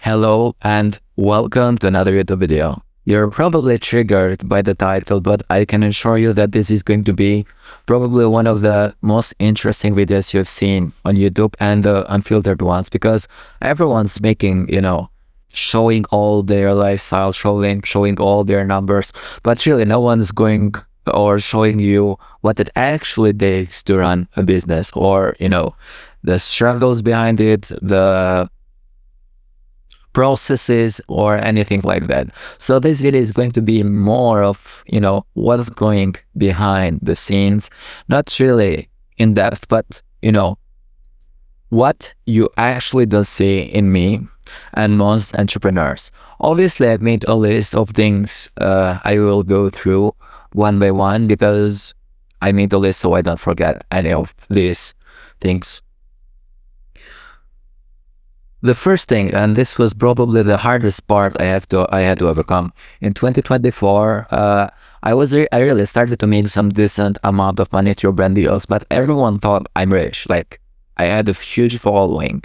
Hello and welcome to another YouTube video. You're probably triggered by the title, but I can assure you that this is going to be probably one of the most interesting videos you've seen on YouTube and the unfiltered ones, because everyone's making, showing all their lifestyle, showing all their numbers, but really no one's going or showing you what it actually takes to run a business, or, the struggles behind it, the processes or anything like that. So this video is going to be more of, what's going behind the scenes, not really in depth, but, what you actually don't see in me and most entrepreneurs. Obviously, I've made a list of things I will go through one by one, because I made a list so I don't forget any of these things. The first thing, and this was probably the hardest part I had to overcome in 2024. I really started to make some decent amount of money through brand deals, but everyone thought I'm rich. Like, I had a huge following,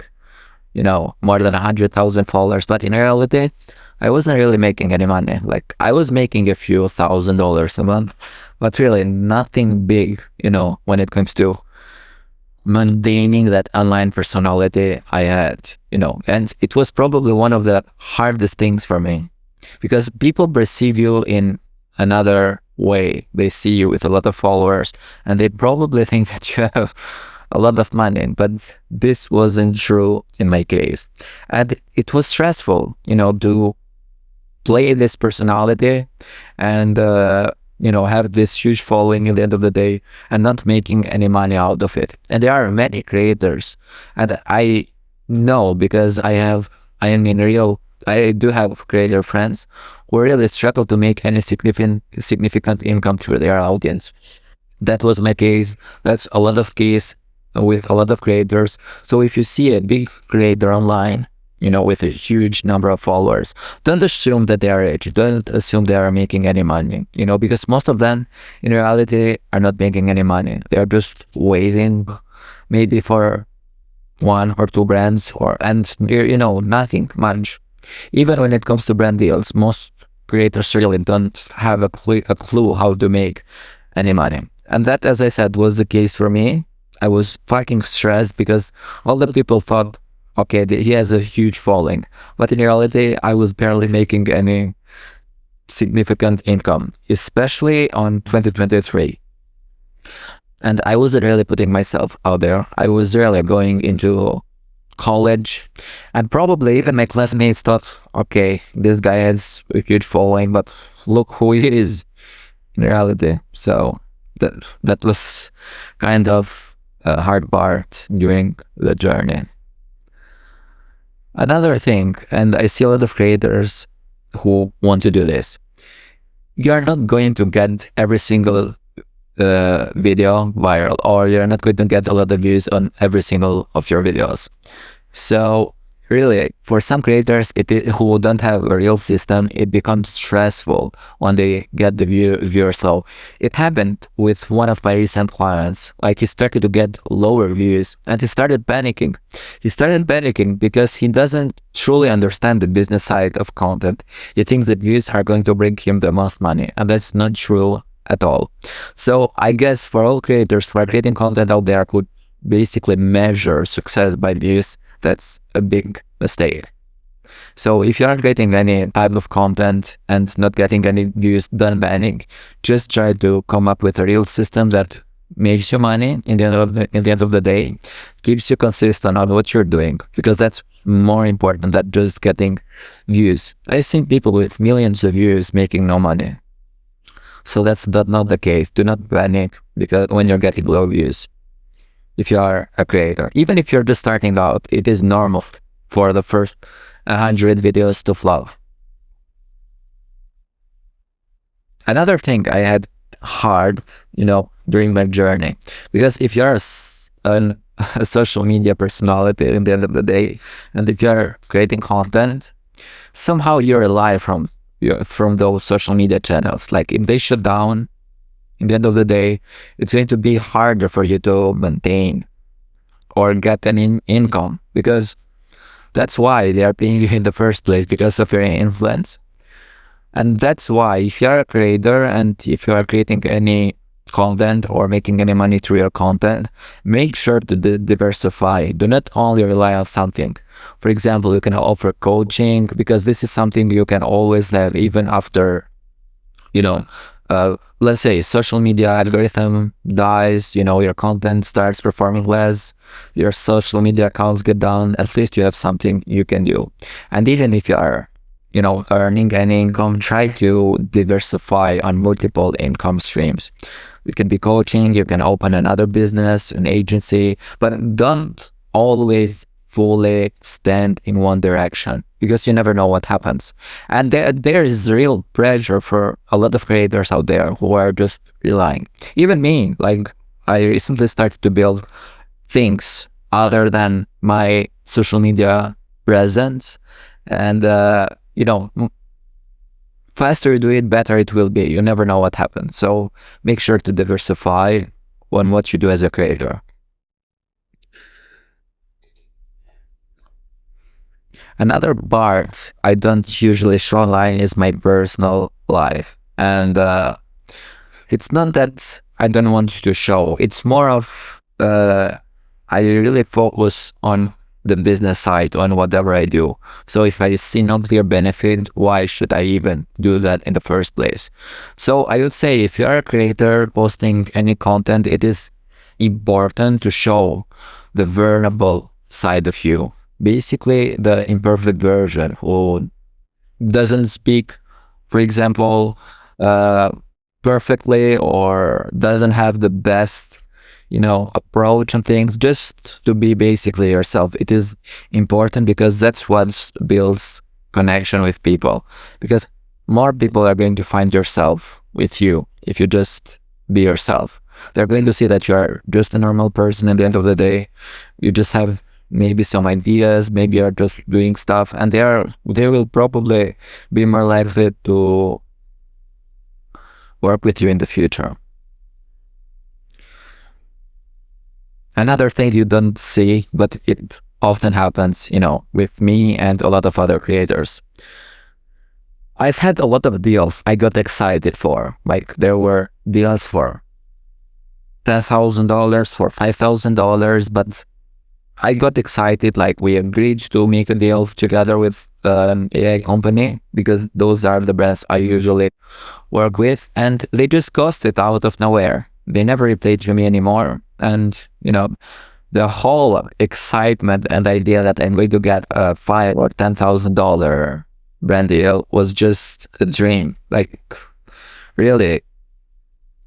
more than 100,000 followers, but in reality, I wasn't really making any money. Like, I was making a few $1,000s a month, but really nothing big, when it comes to maintaining that online personality I had, and it was probably one of the hardest things for me, because people perceive you in another way. They see you with a lot of followers and they probably think that you have a lot of money, but this wasn't true in my case. And it was stressful, to play this personality and have this huge following at the end of the day and not making any money out of it. And there are many creators, and I know, because I do have creator friends who really struggle to make any significant income through their audience. That was my case. That's a lot of case with a lot of creators. So if you see a big creator online, with a huge number of followers, don't assume that they are rich. Don't assume they are making any money, because most of them in reality are not making any money. They are just waiting maybe for one or two brands, and nothing much. Even when it comes to brand deals, most creators really don't have a clue how to make any money. And that, as I said, was the case for me. I was fucking stressed because all the people thought, okay, he has a huge following, but in reality, I was barely making any significant income, especially on 2023. And I wasn't really putting myself out there. I was really going into college, and probably even my classmates thought, okay, this guy has a huge following, but look who he is in reality. So that was kind of a hard part during the journey. Another thing, and I see a lot of creators who want to do this, you're not going to get every single video viral, or you're not going to get a lot of views on every single of your videos. So really, for some creators who don't have a real system, it becomes stressful when they get the viewers low. It happened with one of my recent clients. Like, he started to get lower views and he started panicking. He started panicking because he doesn't truly understand the business side of content. He thinks that views are going to bring him the most money, and that's not true at all. So I guess for all creators who are creating content out there who basically measure success by views, that's a big mistake. So if you aren't creating any type of content and not getting any views, don't panic. Just try to come up with a real system that makes you money in the end of the day, keeps you consistent on what you're doing, because that's more important than just getting views. I've seen people with millions of views making no money. So that's not the case. Do not panic because when you're getting low views. If you are a creator, even if you're just starting out, it is normal for the first 100 videos to flop. Another thing I had hard, during my journey, because if you're a social media personality at the end of the day, and if you're creating content, somehow you rely from those social media channels. Like, if they shut down, in the end of the day, it's going to be harder for you to maintain or get an income, because That's why they are paying you in the first place, because of your influence. And that's why if you are a creator and if you are creating any content or making any money through your content, make sure to diversify. Do not only rely on something. For example, you can offer coaching, because this is something you can always have even after, let's say social media algorithm dies, your content starts performing less, your social media accounts get down, at least you have something you can do. And even if you are earning any income, try to diversify on multiple income streams. It can be coaching, you can open another business, an agency, but don't always fully stand in one direction, because you never know what happens. And there is real pressure for a lot of creators out there who are just relying. Even me, like, I recently started to build things other than my social media presence, and faster you do it, better it will be. You never know what happens. So make sure to diversify on what you do as a creator. Another part I don't usually show online is my personal life. And it's not that I don't want to show. It's more of I really focus on the business side, on whatever I do. So if I see no clear benefit, why should I even do that in the first place? So I would say if you are a creator posting any content, it is important to show the vulnerable side of you. Basically, the imperfect version who doesn't speak, for example, perfectly, or doesn't have the best approach on things, just to be basically yourself. It is important, because that's what builds connection with people, because more people are going to find yourself with you if you just be yourself. They're going to see that you are just a normal person at the end of the day. You just have maybe some ideas, maybe you're just doing stuff, and they will probably be more likely to work with you in the future. Another thing you don't see, but it often happens, with me and a lot of other creators. I've had a lot of deals I got excited for. Like, there were deals for $10,000, for $5,000, but I got excited, like we agreed to make a deal together with an AI company, because those are the brands I usually work with, and they just ghosted out of nowhere. They never replied to me anymore. And, the whole excitement and idea that I'm going to get a $5,000 or $10,000 brand deal was just a dream. Like, really,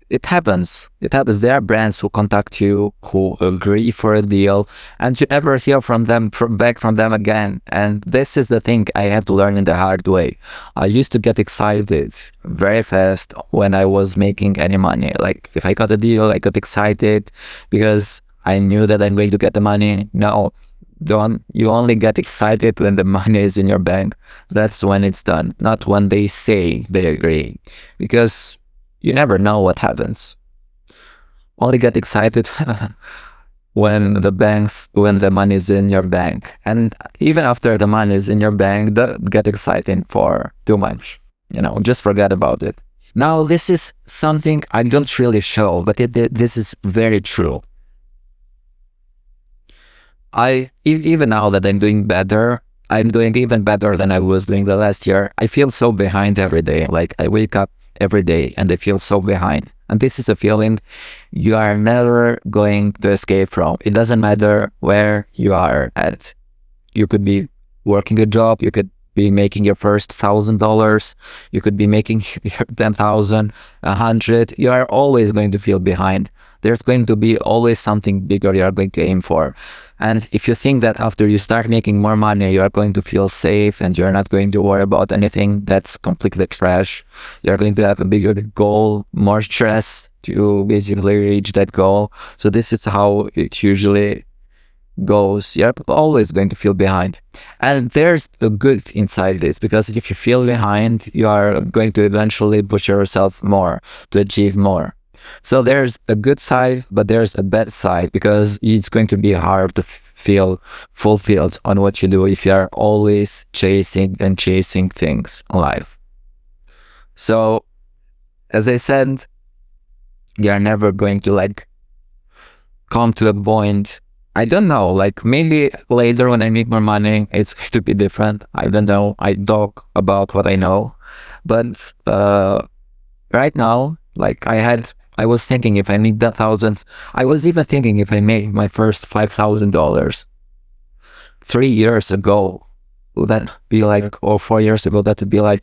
it happens. There are brands who contact you, who agree for a deal, and you never hear from them back from them again. And this is the thing I had to learn in the hard way. I used to get excited very fast when I was making any money. Like, if I got a deal, I got excited because I knew that I'm going to get the money. No, you only get excited when the money is in your bank. That's when it's done, not when they say they agree, because you never know what happens. Only get excited when the money is in your bank. And even after the money is in your bank, don't get excited for too much. Just forget about it. Now, this is something I don't really show, but this is very true. Even now that I'm doing better, I'm doing even better than I was doing the last year. I feel so behind every day. Like, I wake up every day and I feel so behind. And this is a feeling you are never going to escape from. It doesn't matter where you are at. You could be working a job, you could be making your first $1,000, you could be making your 10,000, 100. You are always going to feel behind. There's going to be always something bigger you are going to aim for. And if you think that after you start making more money, you are going to feel safe and you're not going to worry about anything, that's completely trash. You're going to have a bigger goal, more stress to basically reach that goal. So this is how it usually goes. You're always going to feel behind. And there's a good inside this, because if you feel behind, you are going to eventually push yourself more to achieve more. So there's a good side, but there's a bad side, because it's going to be hard to feel fulfilled on what you do if you are always chasing and chasing things in life. So as I said, you are never going to like come to a point. I don't know, like maybe later when I make more money, it's going to be different. I don't know. I talk about what I know. But right now, like I was thinking if I make that thousand, I was even thinking if I made my first $5,000 3 years ago, would that be like, or 4 years ago, that would be like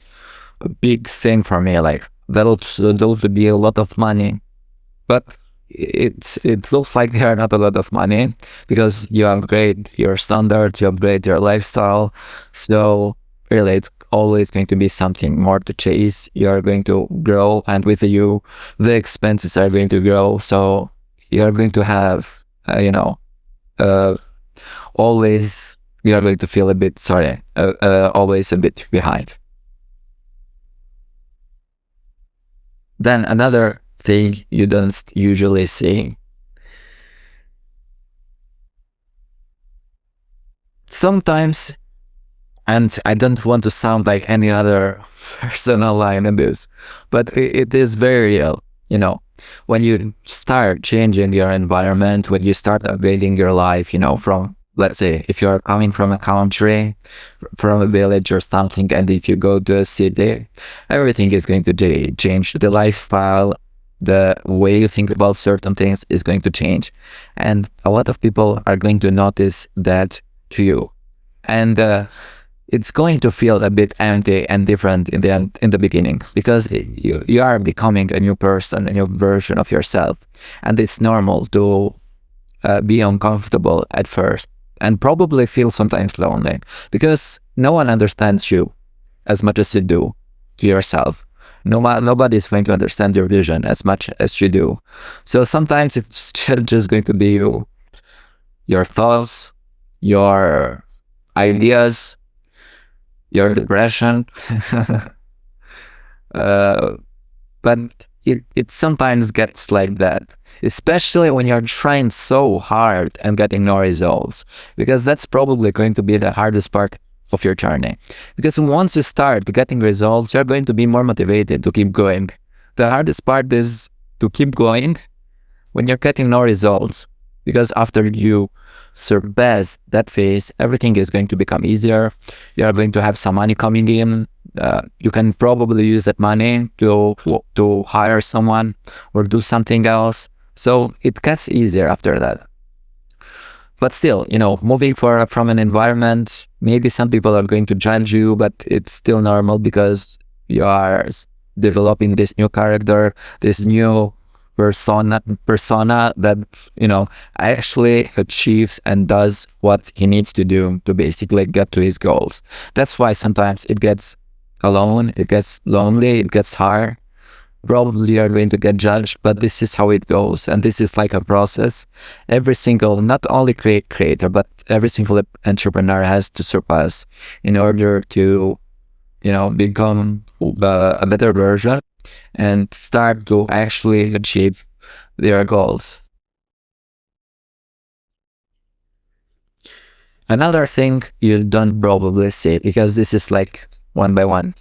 a big thing for me. Like those would be a lot of money. But it looks like they are not a lot of money, because you upgrade your standards, you upgrade your lifestyle. So really, it's always going to be something more to chase. You are going to grow, and with you, the expenses are going to grow. So you are going to have, always you are going to feel a bit always a bit behind. Then another thing you don't usually see. Sometimes, and I don't want to sound like any other person online in this, but it is very real. When you start changing your environment, when you start upgrading your life, from, let's say, if you're coming from a country, from a village or something, and if you go to a city, everything is going to change. The lifestyle, the way you think about certain things is going to change. And a lot of people are going to notice that to you. And it's going to feel a bit empty and different in the beginning, because you are becoming a new person, a new version of yourself. And it's normal to be uncomfortable at first, and probably feel sometimes lonely, because no one understands you as much as you do to yourself. Nobody is going to understand your vision as much as you do. So sometimes it's just going to be you, your thoughts, your ideas, your depression. But it sometimes gets like that, especially when you're trying so hard and getting no results, because that's probably going to be the hardest part of your journey. Because once you start getting results, you're going to be more motivated to keep going. The hardest part is to keep going when you're getting no results, because after you surpass that phase, everything is going to become easier. You are going to have some money coming in. You can probably use that money to hire someone or do something else. So it gets easier after that. But still, moving from an environment, maybe some people are going to judge you, but it's still normal, because you are developing this new character, this new persona that, actually achieves and does what he needs to do to basically get to his goals. That's why sometimes it gets alone, it gets lonely, it gets hard. Probably you're going to get judged, but this is how it goes. And this is like a process. Every single, not only creator, but every single entrepreneur has to surpass in order to, become a better version and start to actually achieve their goals. Another thing you don't probably see, because this is like one by one.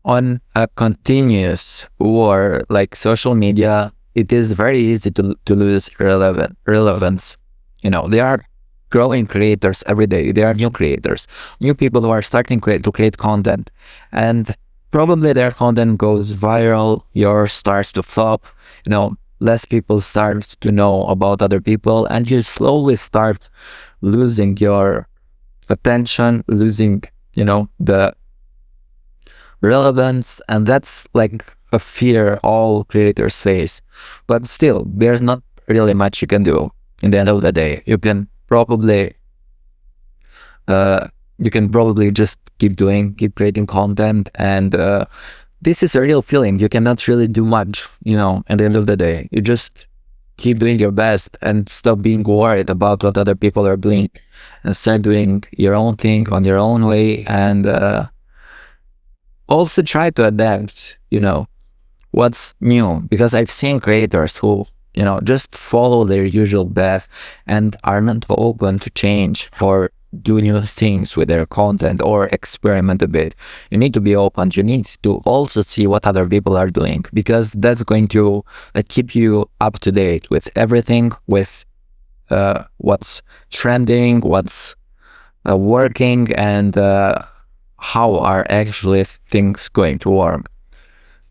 On a continuous war like social media, it is very easy to lose relevance. There are growing creators every day. There are new creators, new people who are starting to create content, and probably their content goes viral, yours starts to flop, less people start to know about other people, and you slowly start losing your attention, losing, the relevance. And that's like a fear all creators face. But still, there's not really much you can do. In the end of the day, you can probably just keep creating content, and this is a real feeling. You cannot really do much, at the end of the day. You just keep doing your best and stop being worried about what other people are doing, and start doing your own thing on your own way. And also try to adapt, what's new, because I've seen creators who, just follow their usual path and are not open to change or do new things with their content or experiment a bit. You need to be open. You need to also see what other people are doing, because that's going to keep you up to date with everything, with what's trending, what's working, and how are actually things going to work.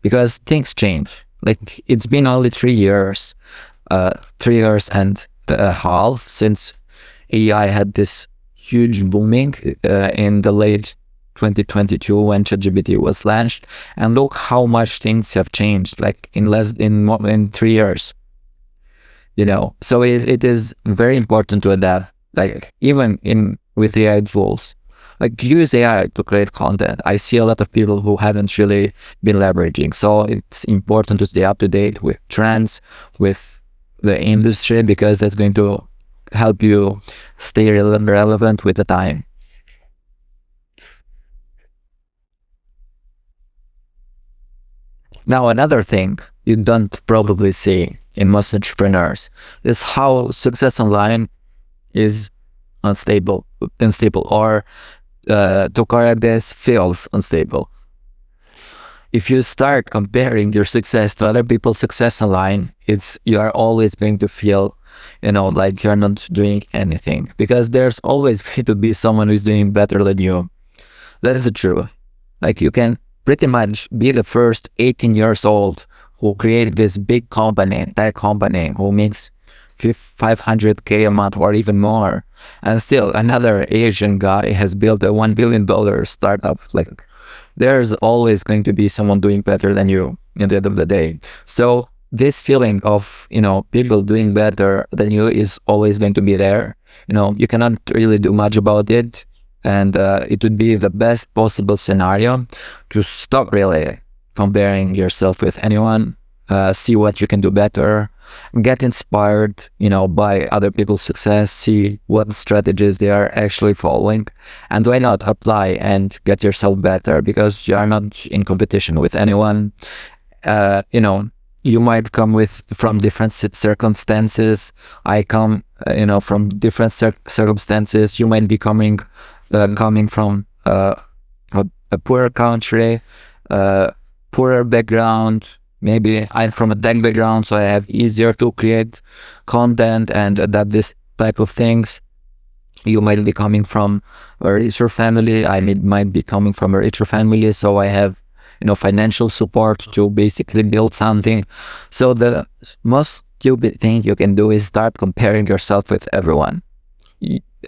Because things change. Like, it's been only 3 years, 3 years and a half since AI had this huge booming in the late 2022 when ChatGPT was launched, and look how much things have changed, like in 3 years. So it is very important to adapt, like even in with AI tools. Like, use AI to create content. I see a lot of people who haven't really been leveraging. So it's important to stay up to date with trends, with the industry, because that's going to help you stay relevant with the time. Now, another thing you don't probably see in most entrepreneurs is how success online is unstable, or to correct this, feels unstable. If you start comparing your success to other people's success online, you are always going to feel, like you're not doing anything, because there's always going to be someone who's doing better than you. That is the truth. Like, you can pretty much be the first 18 years old who created this big company, tech company, who makes 500K a month or even more, and still another Asian guy has built a $1 billion startup. Like, there's always going to be someone doing better than you at the end of the day. So this feeling of, people doing better than you is always going to be there. You cannot really do much about it, and it would be the best possible scenario to stop really comparing yourself with anyone. See what you can do better, get inspired, by other people's success, see what strategies they are actually following, and why not apply and get yourself better, because you are not in competition with anyone. You might come from different circumstances. I come, from different circumstances. You might be coming from a poorer country, poorer background. Maybe I'm from a tech background, so I have easier to create content and adapt this type of things. You might be coming from a richer family. I might be coming from a richer family, so I have, financial support to basically build something. So the most stupid thing you can do is start comparing yourself with everyone.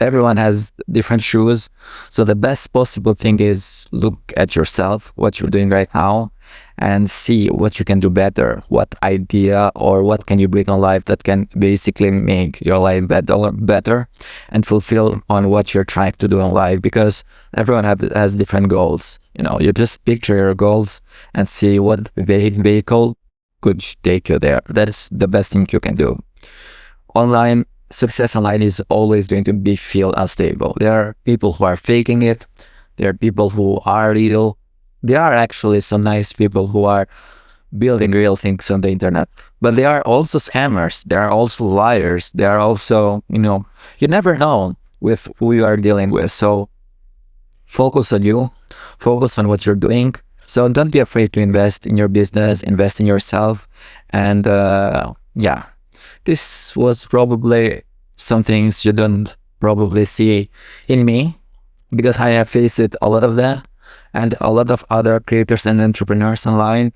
Everyone has different shoes. So the best possible thing is look at yourself, what you're doing right now, and see what you can do better, what idea or what can you bring on life that can basically make your life better and fulfill on what you're trying to do in life, because everyone has different goals. You just picture your goals and see what vehicle could take you there. That's the best thing you can do. Success online is always going to feel unstable. There are people who are faking it. There are people who are real. There are actually some nice people who are building real things on the internet, but they are also scammers. There are also liars. There are also, you never know with who you are dealing with. So focus on you, focus on what you're doing. So don't be afraid to invest in your business, invest in yourself. And this was probably some things you don't probably see in me, because I have faced a lot of that. And a lot of other creators and entrepreneurs online,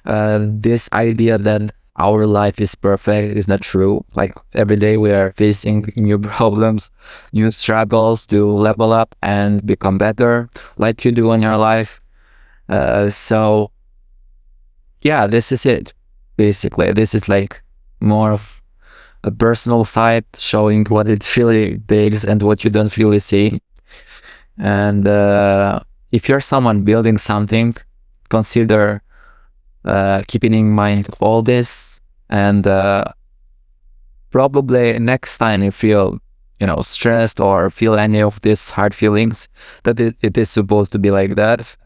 this idea that our life is perfect is not true. Like, every day we are facing new problems, new struggles to level up and become better, like you do in your life. So this is it. Basically, this is like more of a personal side, showing what it really takes and what you don't really see. And if you're someone building something, consider keeping in mind all this, and probably next time you feel, stressed or feel any of these hard feelings, that it is supposed to be like that.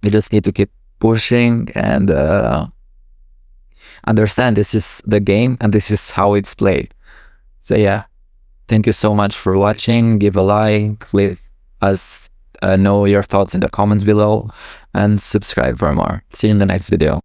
You just need to keep pushing and understand this is the game and this is how it's played. So yeah, thank you so much for watching. Give a like, leave us know your thoughts in the comments below, and subscribe for more. See you in the next video.